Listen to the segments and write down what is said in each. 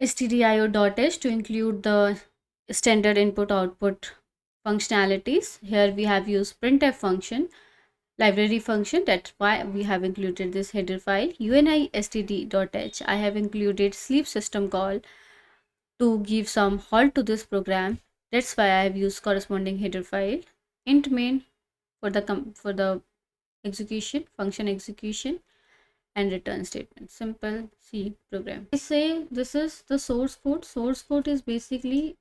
stdio.h to include the standard input output functionalities. Here we have used printf function, library function. That's why we have included this header file. unistd.h, I have included sleep system call to give some halt to this program. That's why I have used corresponding header file. Int main for the execution, function execution, and return statement. Simple C program. I say this is the source code. Source code is basically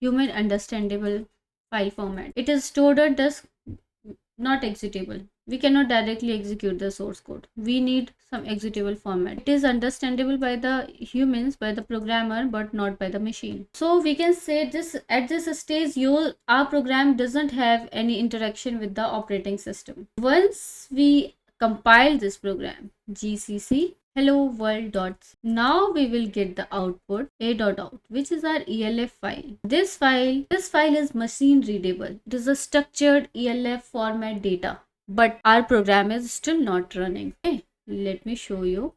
human understandable file format. It is stored at disk, not executable. We cannot directly execute the source code. We need some executable format. It is understandable by the humans, by the programmer, but not by the machine. So we can say this at this stage, our program doesn't have any interaction with the operating system. Once we compile this program, gcc hello world dot, now we will get the output a.out, which is our elf file. This file is machine readable. It is a structured elf format data, but our program is still not running. Okay, let me show you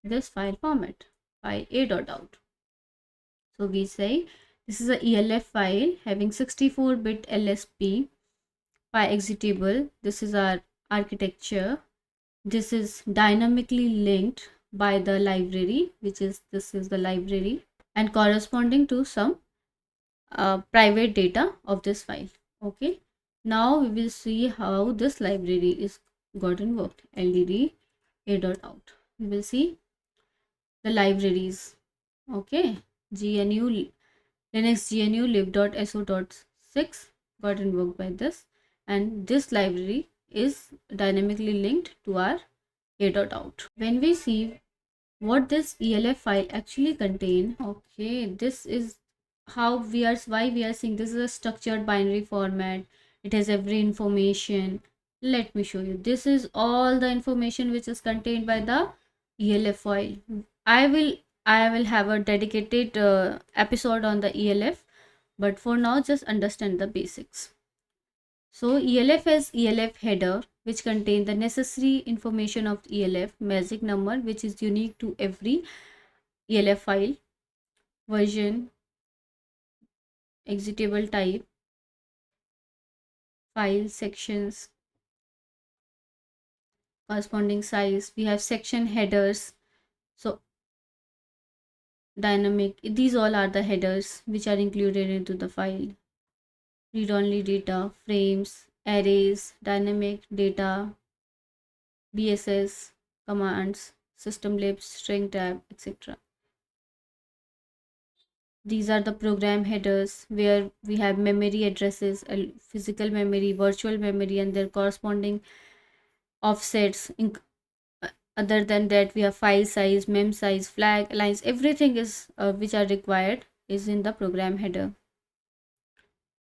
this file format, file a.out. So we say this is a elf file having 64-bit lsp by executable. This is our architecture. This is dynamically linked by the library, this is the library, and corresponding to some private data of this file. Okay, now we will see how this library is got invoked. LDD a.out. We will see the libraries. Okay, GNU Linux GNU lib.so.6 got invoked by this, and this library is dynamically linked to our a.out. When we see what this elf file actually contain, okay, this is how why we are seeing this is a structured binary format. It has every information. Let me show you. This is all the information which is contained by the elf file. I will have a dedicated episode on the elf, but for now just understand the basics. So elf has elf header, which contain the necessary information of elf, magic number which is unique to every elf file, version, executable type, file sections, corresponding size. We have section headers. So dynamic, these all are the headers which are included into the file. Read only data, frames, arrays, dynamic data, bss commands, system libs, string tab, etc. These are the program headers where we have memory addresses, physical memory, virtual memory, and their corresponding offsets. Other than that, we have file size, mem size, flag lines, everything is which are required is in the program header.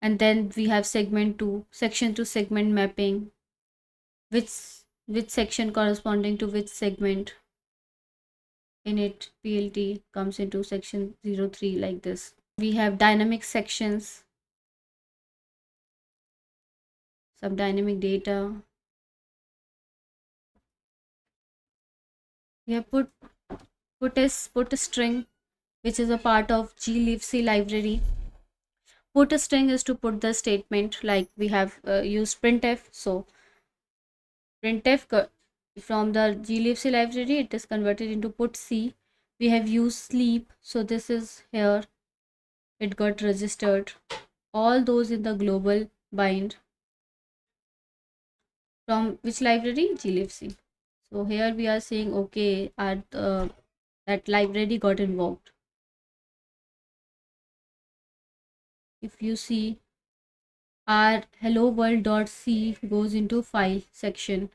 And then we have segment to segment mapping, which section corresponding to which segment. Init plt comes into section 03 like this. We have dynamic sections, some dynamic data. We have put a string, which is a part of glibc library. Put a string is to put the statement, like we have used printf. So printf from the glibc library, it is converted into put c. We have used sleep, so this is here, it got registered. All those in the global bind. From which library? glibc. So here we are saying, okay, that library got invoked. If you see, our hello world.c goes into file section.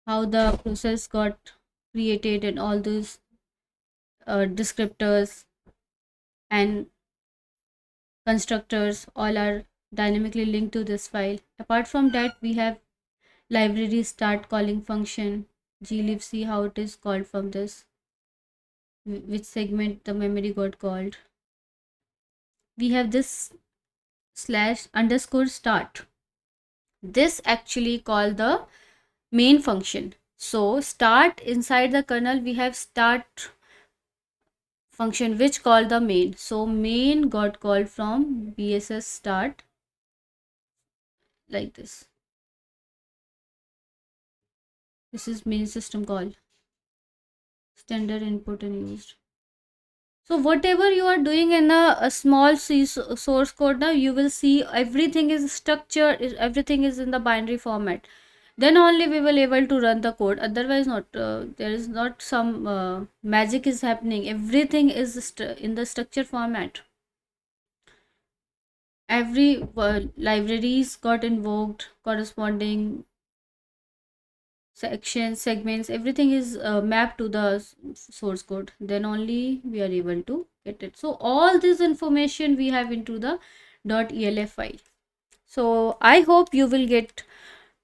How the process got created and all those descriptors and constructors all are dynamically linked to this file. Apart from that, we have library start calling function, glibc, how it is called from this, which segment the memory got called. We have this /_ start. This actually call the main function. So start, inside the kernel we have start function which call the main. So main got called from bss start, like this. This is main system call, standard input and used. So whatever you are doing in a small source code, now you will see everything is structured, everything is in the binary format. Then only we will able to run the code. Otherwise not. There is not some magic is happening. Everything is in the structure format. Every libraries got invoked, corresponding sections, segments, everything is mapped to the source code. Then only we are able to get it. So all this information we have into the .elf file. So I hope you will get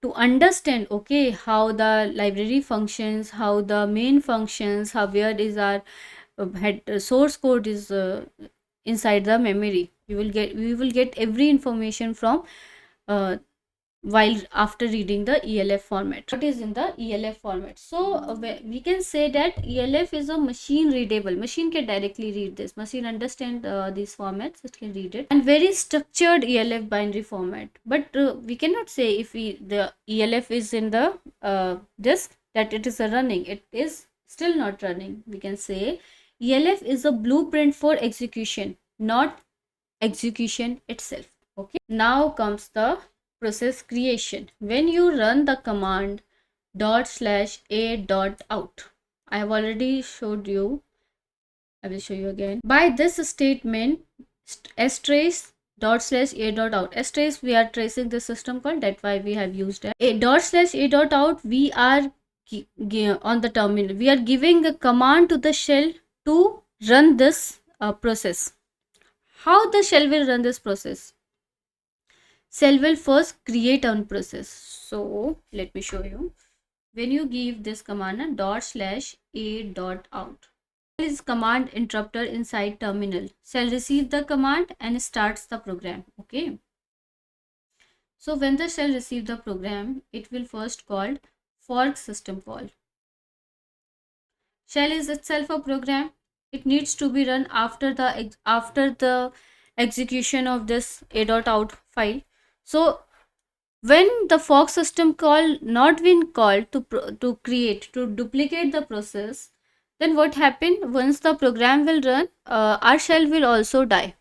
to understand, okay, how the library functions, how the main functions, how where is our source code is inside the memory. We will get every information from uh, while after reading the ELF format. What is in the ELF format? So we can say that ELF is a machine readable. Machine can directly read this. Machine understand these formats. It can read it. And very structured ELF binary format. But we cannot say if the ELF is in the disk that it is a running. It is still not running. We can say ELF is a blueprint for execution, not execution itself. Okay. Now comes the process creation. When you run the command ./a.out, I have already showed you. I will show you again. By this statement, strace ./a.out. Strace, we are tracing the system call. That's why we have used ./a.out. We are on the terminal. We are giving a command to the shell to run this process. How the shell will run this process? Shell will first create a process. So let me show you. When you give this command ./a.out, shell is command interrupter inside terminal. Shell receive the command and starts the program. Okay. So when the shell receive the program, it will first called fork system call. Shell is itself a program. It needs to be run after the execution of this a.out file. So when the fork system call not been called to duplicate the process, then what happened? Once the program will run, our shell will also die.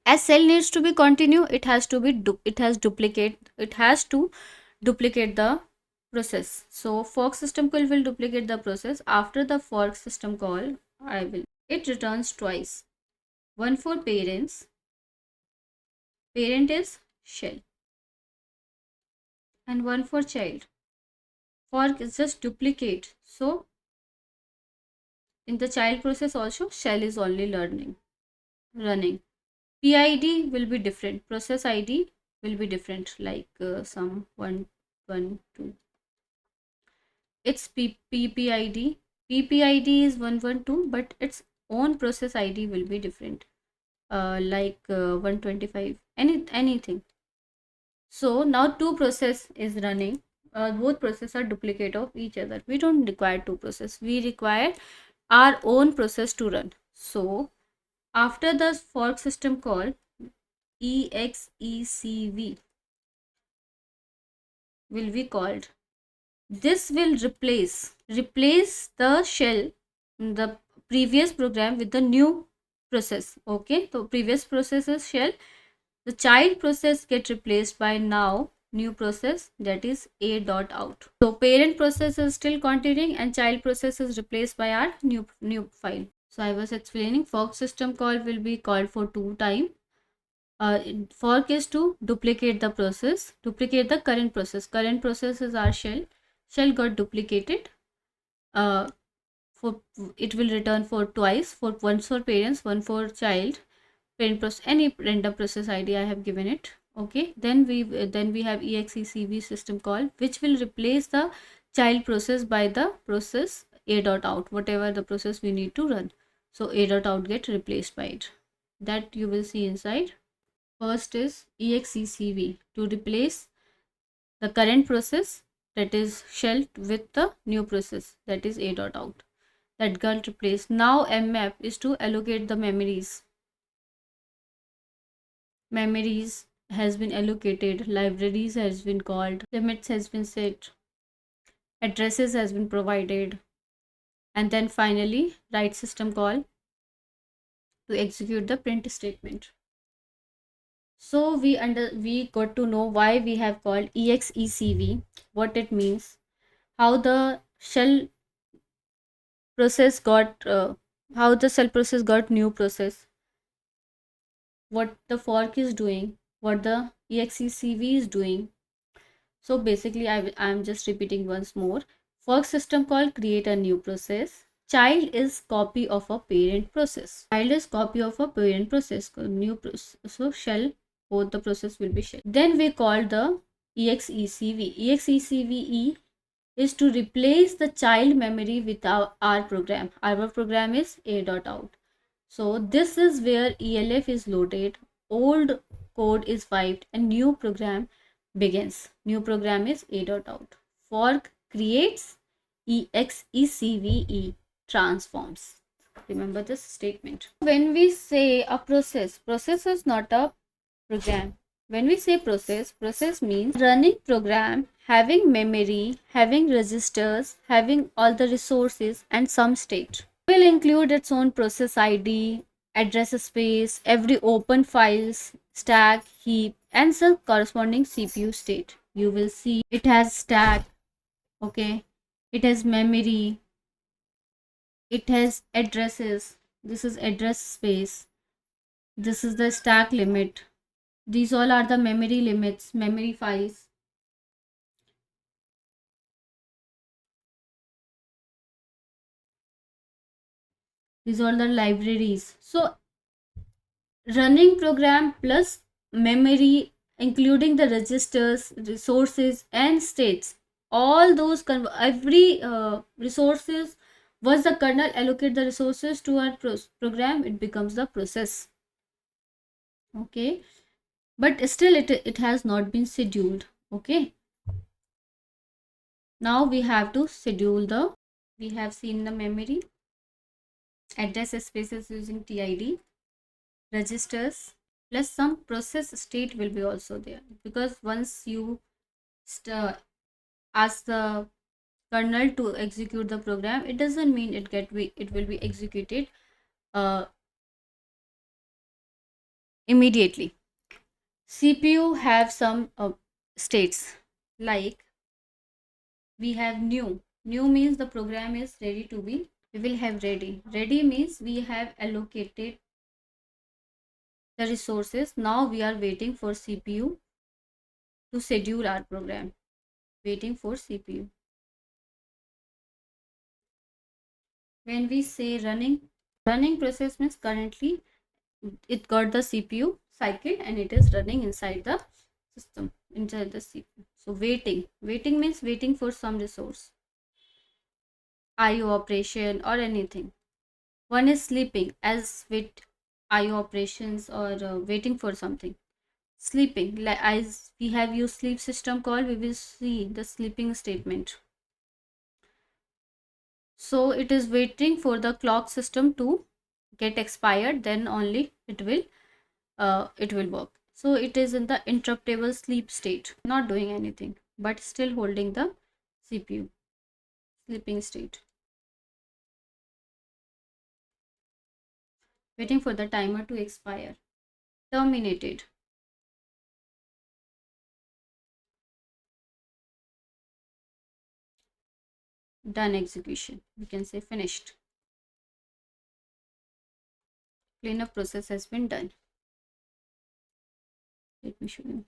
As shell needs to be continue, it has to duplicate the process. So fork system call will duplicate the process. After the fork system call, it returns twice. One for parents. Parent is shell. And one for child. Fork is just duplicate. So in the child process also, shell is only running. PID will be different. Process ID will be different, like some 112. It's PPID. PPID is 112, but its own process ID will be different, like 125. Anything. So now two process is running. Both processes are duplicate of each other. We don't require two process. We require our own process to run. So after the fork system call, execv will be called. This will replace the shell in the previous program with the new process. Okay, so previous process is shell. The child process get replaced by now new process, that is a.out. So parent process is still continuing and child process is replaced by our new file. So I was explaining fork system call will be called for two times. Fork is to duplicate the current process is our shell got duplicated. For it will return for twice, for once for parents, one for child. Parent process, any random process ID I have given it. Okay, then we have execv system call, which will replace the child process by the process a.out, whatever the process we need to run. So a.out get replaced by it. That you will see inside. First is execv to replace the current process that is shell with the new process, that is a dot out, that got replaced. Now mmap is to allocate the memories. Memories has been allocated, libraries has been called, limits has been set, addresses has been provided, and then finally write system call to execute the print statement. So we got to know why we have called execv, what it means, how the shell process got how the shell process got new process, what the fork is doing, what the execv is doing. So basically I'm just repeating once more. Fork system call create a new process. Child is copy of a parent process. Child is copy of a parent process. New process. So shell, both the process will be shell. Then we call the execv. Execve is to replace the child memory with our program. Our program is a.out. So this is where ELF is loaded, old code is wiped, and new program begins. New program is a.out. Fork creates, execve transforms. Remember this statement. When we say a process, process is not a program. When we say process, process means running program, having memory, having registers, having all the resources and some state. Will include its own process ID, address space, every open files, stack, heap, and the corresponding CPU state. You will see it has stack, okay, it has memory, it has addresses. This is address space. This is the stack limit. These all are the memory limits, memory files. These are the libraries. So running program plus memory, including the registers, resources, and states. All those every resources, once the kernel allocate the resources to our program, it becomes the process. Okay, but still it has not been scheduled. Okay, now we have to schedule the. We have seen the memory, address spaces using TID, registers, plus some process state will be also there, because once you ask the kernel to execute the program, it doesn't mean it will be executed uh, immediately. CPU have some states, like we have new means the program is ready to be. We will have ready means we have allocated the resources. Now we are waiting for CPU to schedule our program, waiting for CPU. When we say running process means currently it got the CPU cycle and it is running inside the system, inside the CPU. So waiting means waiting for some resource, IO operation or anything. One is sleeping, as with IO operations or waiting for something. Sleeping, like as we have used sleep system call, we will see the sleeping statement. So it is waiting for the clock system to get expired, then only it will work. So it is in the interruptible sleep state, not doing anything but still holding the CPU, sleeping state, waiting for the timer to expire. Terminated, done execution, we can say finished, cleanup process has been done. Let me show you.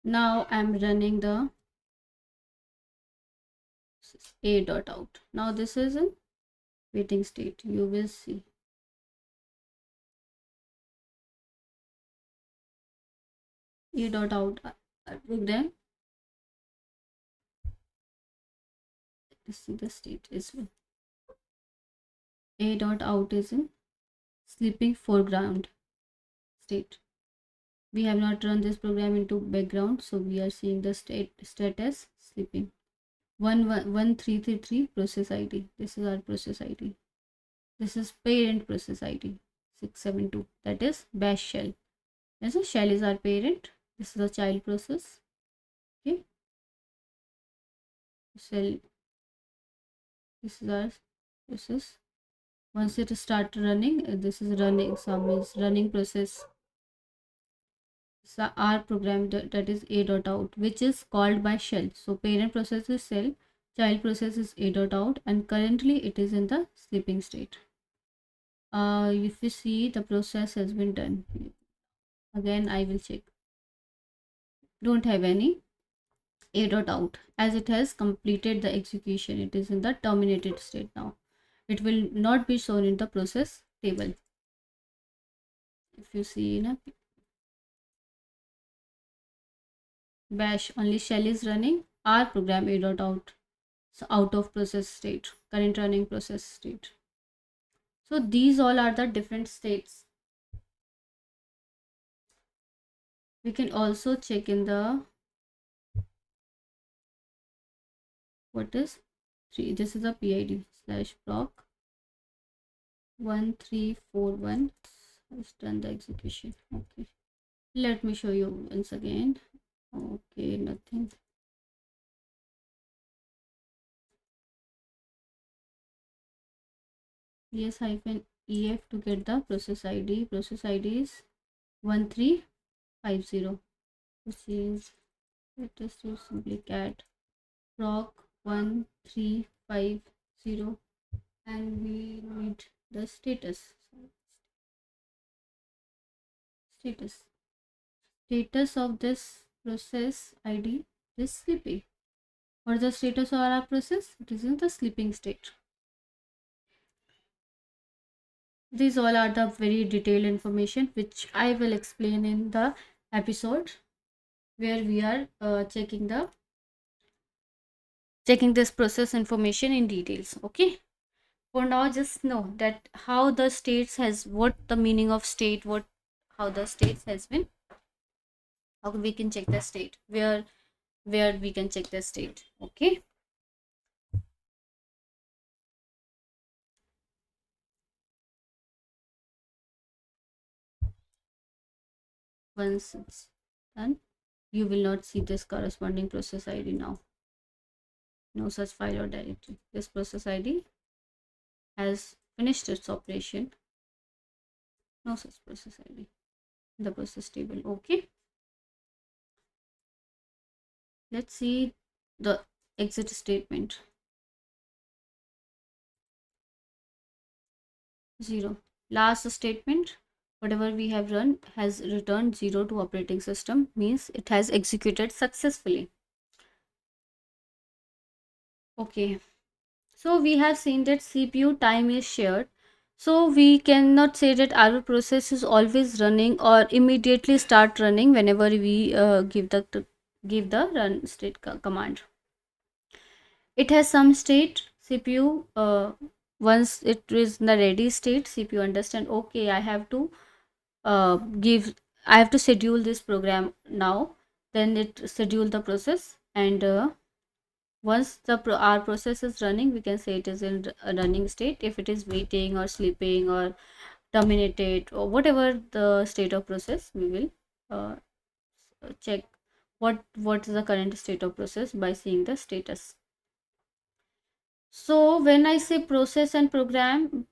Now I'm running the a.out. Now this is in waiting state. You will see a.out program. Let's see the state is a.out is in sleeping foreground state. We have not run this program into background, so we are seeing the status sleeping. 11333 process ID. This is our process ID. This is parent process ID 672. That is bash shell. Yes, so shell is our parent. This is a child process. Okay. Shell. This is our process. Once it start running, this is running. Some is running process. So our program that is a.out, which is called by shell. So parent process is shell, child process is a.out, and currently it is in the sleeping state. If you see, the process has been done. Again, I will check. Don't have any a.out as it has completed the execution. It is in the terminated state now. It will not be shown in the process table. If you see in a bash, only shell is running. Our program a.out. So out of process state, current running process state. So these all are the different states. We can also check in the what is 3. This is a PID /proc 1341 has done the execution. Okay, let me show you once again. Okay, nothing. Yes, -ef to get the process ID. Process ID is 1350, which is, let us do simply cat proc 1350, and we need the status. Status of this process ID is sleeping. What is the status of our process? It is in the sleeping state. These all are the very detailed information which I will explain in the episode where we are checking this process information in details. Okay, for now just know that how the states has, what the meaning of state, what how the states has been, how we can check the state, where we can check the state. Okay, once it's done, you will not see this corresponding process ID now. No such file or directory. This process ID has finished its operation. No such process ID in the process table. Okay, let's see the exit statement. 0. Last statement, whatever we have run has returned 0 to operating system, means it has executed successfully. Okay, so we have seen that CPU time is shared, so we cannot say that our process is always running or immediately start running whenever we give the run state command. It has some state. CPU, once it is in the ready state, CPU understand, okay, I have to schedule this program now. Then it schedule the process, and once our process is running, we can say it is in a running state. If it is waiting or sleeping or terminated or whatever the state of process, we will check what is the current state of process by seeing the status. So when I say process and program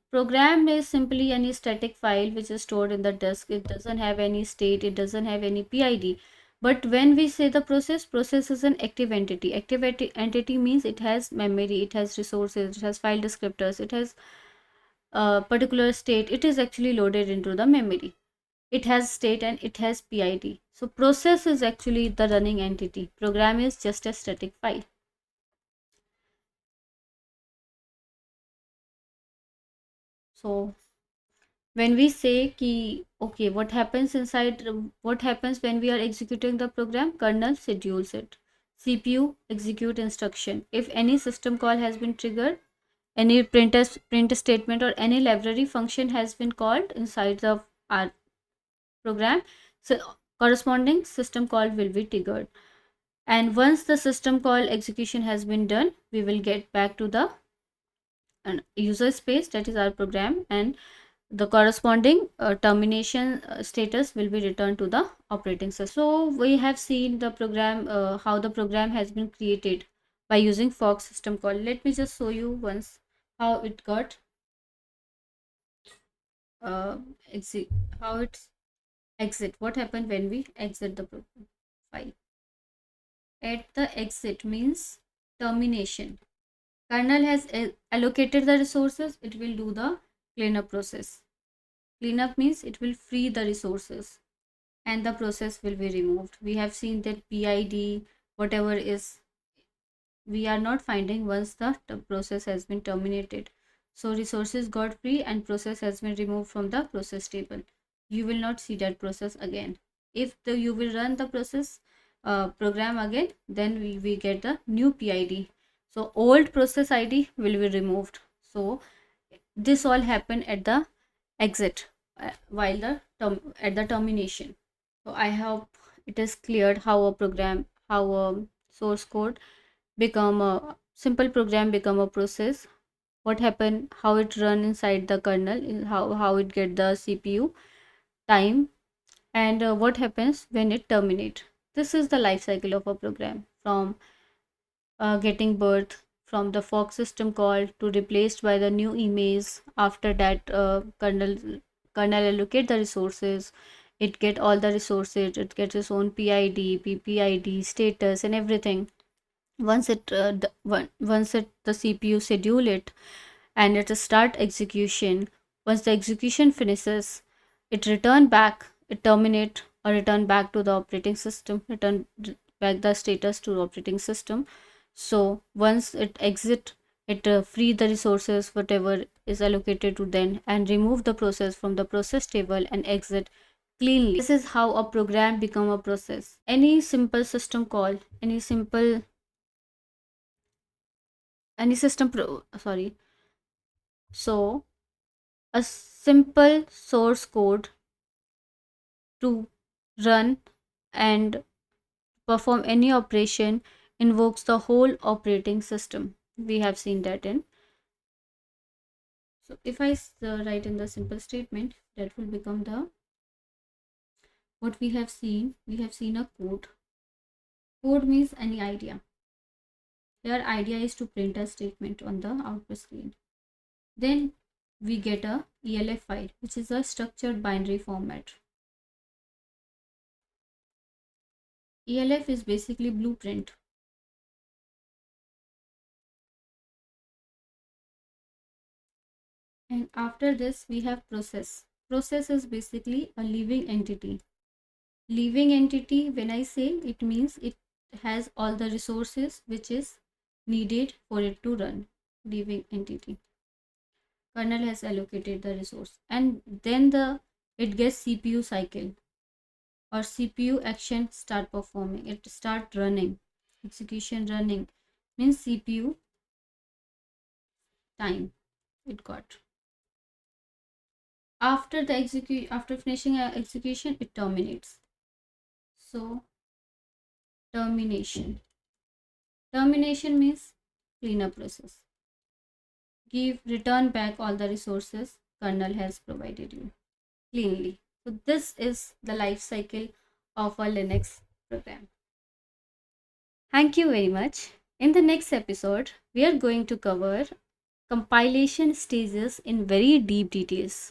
is simply any static file which is stored in the disk. It doesn't have any state, it doesn't have any PID. But when we say the process is an active entity. Active entity means it has memory, it has resources, it has file descriptors, it has a particular state. It is actually loaded into the memory. It has state and it has PID. So process is actually the running entity. Program is just a static file. So when we say ki, okay, what happens when we are executing the program? Kernel schedules it, CPU execute instruction. If any system call has been triggered, any print statement or any library function has been called inside the our program, so corresponding system call will be triggered. And once the system call execution has been done, we will get back to the user space, that is our program, and the corresponding termination status will be returned to the operating system. So we have seen the program, how the program has been created by using fork system call. Let me just show you once how it got uh, exit, how it's exit, what happened when we exit the file. At the exit means termination. Kernel has allocated the resources, it will do the cleanup process. Cleanup means it will free the resources and the process will be removed. We have seen that PID, whatever is, we are not finding once the process has been terminated. So resources got free and process has been removed from the process table. You will not see that process again. If you will run the process program again, then we get the new PID. So old process ID will be removed. So this all happened at the exit, while the at the termination. So I hope it is cleared how a program, how a source code become a simple program become a process, what happened, how it run inside the kernel, how it get the CPU time, and what happens when it terminate. This is the life cycle of a program, from getting birth, from the fork system call to replaced by the new image. After that, kernel allocate the resources, it get all the resources, it gets its own PID, PPID, status, and everything. Once the CPU schedule it and it start execution, once the execution finishes, it return back, it terminate or return back to the operating system, return back the status to the operating system. So once it exit, it free the resources whatever is allocated to them and remove the process from the process table and exit cleanly. This is how a program become a process. Any simple system call, any system pro sorry so a simple source code to run and perform any operation invokes the whole operating system. We have seen that in. So if I write in the simple statement, that will become the what we have seen. We have seen a code. Code means any idea. Your idea is to print a statement on the output screen. Then we get a ELF file, which is a structured binary format. ELF is basically blueprint. And after this we have process. Process is basically a living entity. Living entity, when I say, it means it has all the resources which is needed for it to run. Living entity. Kernel has allocated the resource and then it gets CPU cycle or CPU action start performing. It start running. Execution running means CPU time it got. After the after finishing execution, it terminates. So termination means cleanup process. Return back all the resources kernel has provided you cleanly. So this is the life cycle of a Linux program. Thank you very much. In the next episode, we are going to cover compilation stages in very deep details.